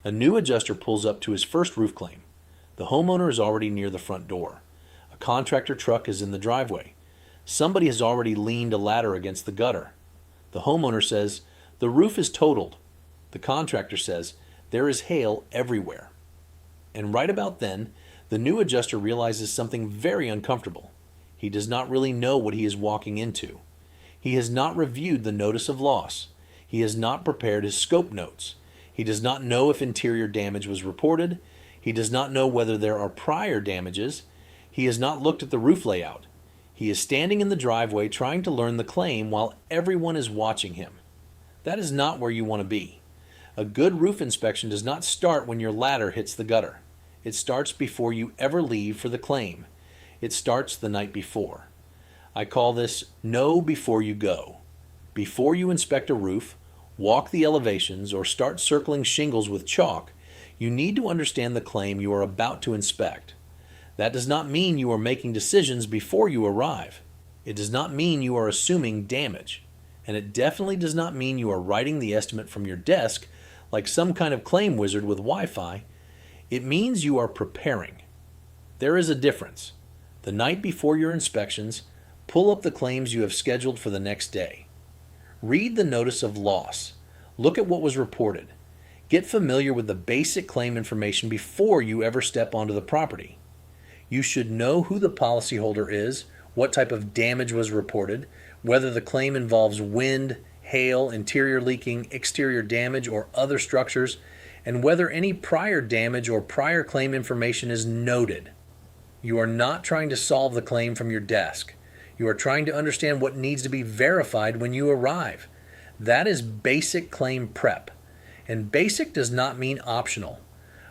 A new adjuster pulls up to his first roof claim. The homeowner is already near the front door. A contractor truck is in the driveway. Somebody has already leaned a ladder against the gutter. The homeowner says, "The roof is totaled." The contractor says, "There is hail everywhere." And right about then, the new adjuster realizes something very uncomfortable. He does not really know what he is walking into. He has not reviewed the notice of loss. He has not prepared his scope notes. He does not know if interior damage was reported. He does not know whether there are prior damages. He has not looked at the roof layout. He is standing in the driveway trying to learn the claim while everyone is watching him. That is not where you want to be. A good roof inspection does not start when your ladder hits the gutter. It starts before you ever leave for the claim. It starts the night before. I call this know before you go. Before you inspect a roof, walk the elevations, or start circling shingles with chalk, you need to understand the claim you are about to inspect. That does not mean you are making decisions before you arrive. It does not mean you are assuming damage. And it definitely does not mean you are writing the estimate from your desk like some kind of claim wizard with Wi-Fi. It means you are preparing. There is a difference. The night before your inspections, pull up the claims you have scheduled for the next day. Read the notice of loss. Look at what was reported. Get familiar with the basic claim information before you ever step onto the property. You should know who the policyholder is, what type of damage was reported, whether the claim involves wind, hail, interior leaking, exterior damage, or other structures, and whether any prior damage or prior claim information is noted. You are not trying to solve the claim from your desk. You are trying to understand what needs to be verified when you arrive. That is basic claim prep. And basic does not mean optional.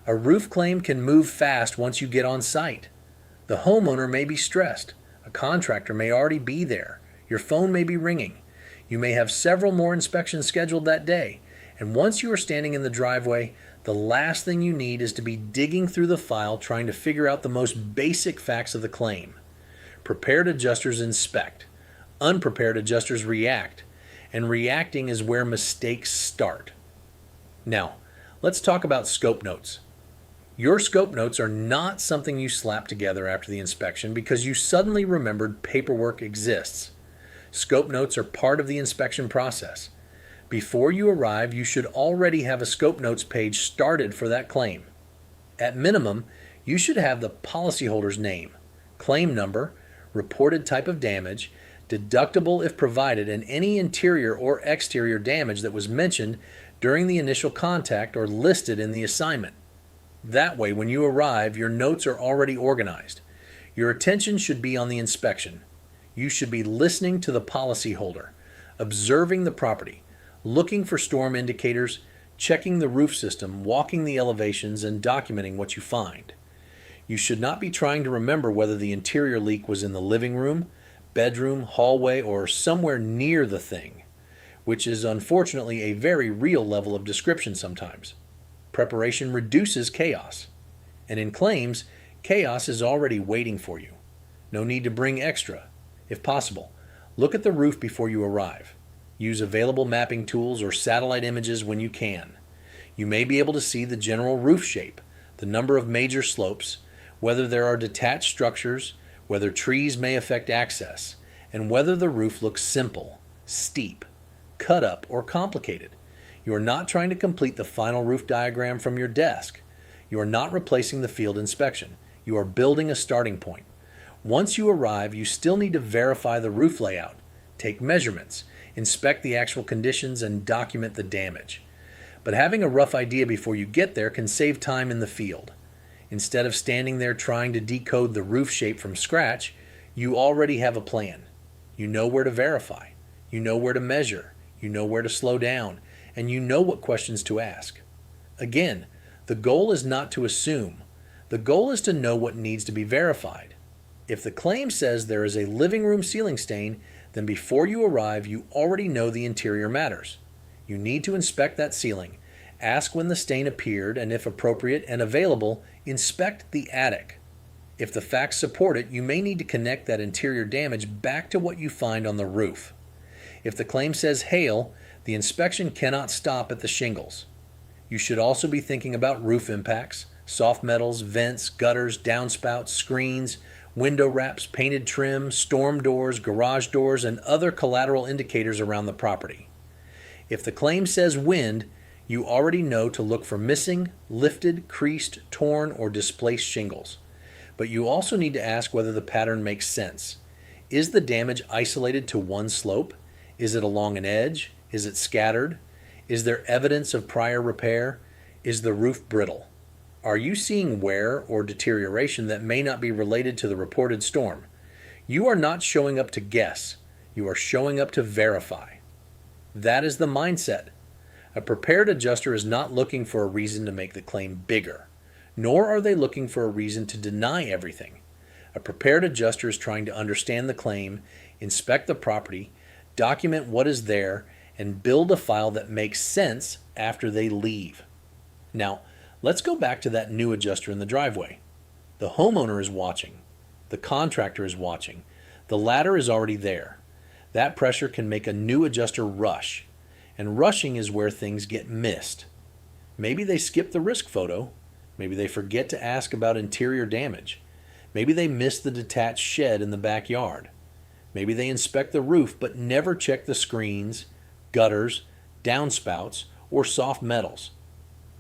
A roof claim can move fast once you get on site. The homeowner may be stressed. A contractor may already be there. Your phone may be ringing. You may have several more inspections scheduled that day. And once you are standing in the driveway, the last thing you need is to be digging through the file trying to figure out the most basic facts of the claim. Prepared adjusters inspect. Unprepared adjusters react. And reacting is where mistakes start. Now, let's talk about scope notes. Your scope notes are not something you slap together after the inspection because you suddenly remembered paperwork exists. Scope notes are part of the inspection process. Before you arrive, you should already have a scope notes page started for that claim. At minimum, you should have the policyholder's name, claim number, reported type of damage, deductible if provided, and any interior or exterior damage that was mentioned during the initial contact or listed in the assignment. That way, when you arrive, your notes are already organized. Your attention should be on the inspection. You should be listening to the policyholder, observing the property, looking for storm indicators, checking the roof system, walking the elevations, and documenting what you find. You should not be trying to remember whether the interior leak was in the living room, bedroom, hallway, or somewhere near the thing, which is unfortunately a very real level of description sometimes. Preparation reduces chaos. And in claims, chaos is already waiting for you. No need to bring extra. If possible, look at the roof before you arrive. Use available mapping tools or satellite images when you can. You may be able to see the general roof shape, the number of major slopes, whether there are detached structures, whether trees may affect access, and whether the roof looks simple, steep, cut up, or complicated. You are not trying to complete the final roof diagram from your desk. You are not replacing the field inspection. You are building a starting point. Once you arrive, you still need to verify the roof layout, take measurements, inspect the actual conditions, and document the damage. But having a rough idea before you get there can save time in the field. Instead of standing there trying to decode the roof shape from scratch, you already have a plan. You know where to verify. You know where to measure. You know where to slow down. And you know what questions to ask. Again, the goal is not to assume. The goal is to know what needs to be verified. If the claim says there is a living room ceiling stain, then before you arrive, you already know the interior matters. You need to inspect that ceiling. Ask when the stain appeared, and if appropriate and available, inspect the attic. If the facts support it, you may need to connect that interior damage back to what you find on the roof. If the claim says hail, the inspection cannot stop at the shingles. You should also be thinking about roof impacts, soft metals, vents, gutters, downspouts, screens, window wraps, painted trim, storm doors, garage doors, and other collateral indicators around the property. If the claim says wind, you already know to look for missing, lifted, creased, torn, or displaced shingles. But you also need to ask whether the pattern makes sense. Is the damage isolated to one slope? Is it along an edge? Is it scattered? Is there evidence of prior repair? Is the roof brittle? Are you seeing wear or deterioration that may not be related to the reported storm? You are not showing up to guess. You are showing up to verify. That is the mindset. A prepared adjuster is not looking for a reason to make the claim bigger, nor are they looking for a reason to deny everything. A prepared adjuster is trying to understand the claim, inspect the property, document what is there, and build a file that makes sense after they leave. Now, let's go back to that new adjuster in the driveway. The homeowner is watching. The contractor is watching. The ladder is already there. That pressure can make a new adjuster rush, and rushing is where things get missed. Maybe they skip the risk photo. Maybe they forget to ask about interior damage. Maybe they miss the detached shed in the backyard. Maybe they inspect the roof but never check the screens, gutters, downspouts, or soft metals.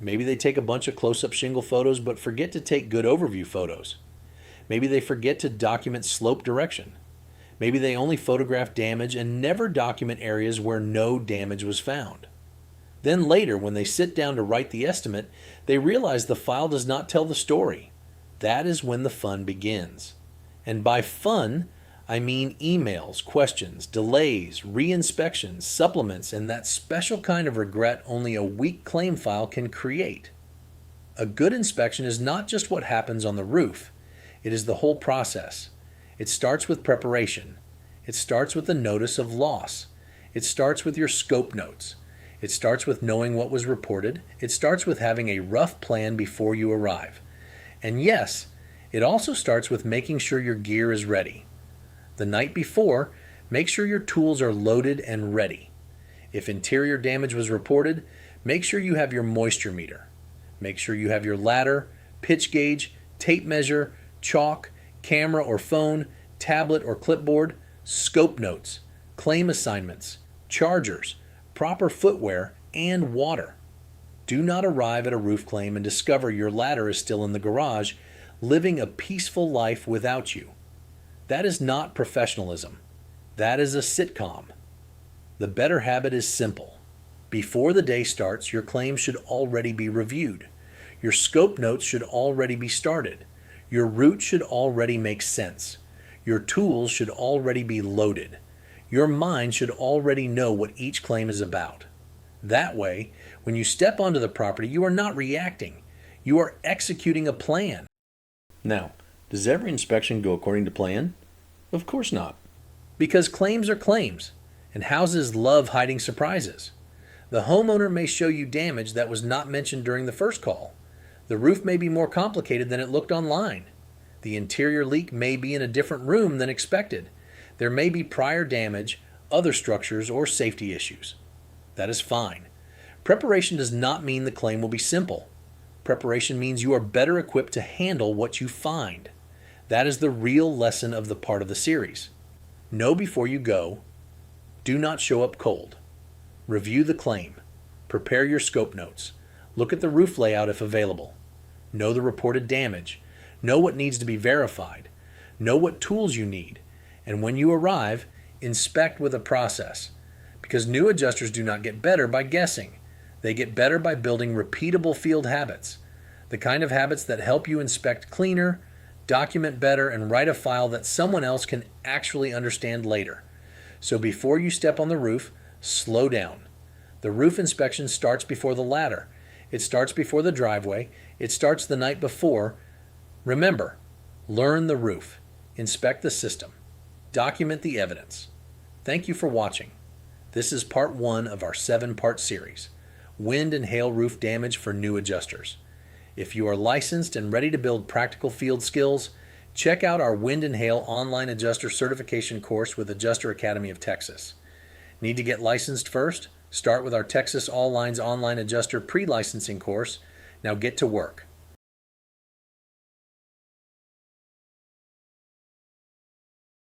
Maybe they take a bunch of close-up shingle photos but forget to take good overview photos. Maybe they forget to document slope direction. Maybe they only photograph damage and never document areas where no damage was found. Then later, when they sit down to write the estimate, they realize the file does not tell the story. That is when the fun begins. And by fun, I mean emails, questions, delays, re-inspections, supplements, and that special kind of regret only a weak claim file can create. A good inspection is not just what happens on the roof. It is the whole process. It starts with preparation. It starts with the notice of loss. It starts with your scope notes. It starts with knowing what was reported. It starts with having a rough plan before you arrive. And yes, it also starts with making sure your gear is ready. The night before, make sure your tools are loaded and ready. If interior damage was reported, make sure you have your moisture meter. Make sure you have your ladder, pitch gauge, tape measure, chalk, camera or phone, tablet or clipboard, scope notes, claim assignments, chargers, proper footwear, and water. Do not arrive at a roof claim and discover your ladder is still in the garage, living a peaceful life without you. That is not professionalism. That is a sitcom. The better habit is simple. Before the day starts, your claim should already be reviewed. Your scope notes should already be started. Your route should already make sense. Your tools should already be loaded. Your mind should already know what each claim is about. That way, when you step onto the property, you are not reacting. You are executing a plan. Now, does every inspection go according to plan? Of course not. Because claims are claims, and houses love hiding surprises. The homeowner may show you damage that was not mentioned during the first call. The roof may be more complicated than it looked online. The interior leak may be in a different room than expected. There may be prior damage, other structures, or safety issues. That is fine. Preparation does not mean the claim will be simple. Preparation means you are better equipped to handle what you find. That is the real lesson of the part of the series. Know before you go. Do not show up cold. Review the claim. Prepare your scope notes. Look at the roof layout if available. Know the reported damage. Know what needs to be verified. Know what tools you need. And when you arrive, inspect with a process. Because new adjusters do not get better by guessing. They get better by building repeatable field habits. The kind of habits that help you inspect cleaner, document better, and write a file that someone else can actually understand later. So before you step on the roof, slow down. The roof inspection starts before the ladder. It starts before the driveway. It starts the night before. Remember, learn the roof. Inspect the system. Document the evidence. Thank you for watching. This is part 1 of our 7-part series, Wind and Hail Roof Damage for New Adjusters. If you are licensed and ready to build practical field skills, check out our Wind and Hail Online Adjuster Certification course with Adjuster Academy of Texas. Need to get licensed first? Start with our Texas All Lines Online Adjuster pre-licensing course. Now get to work.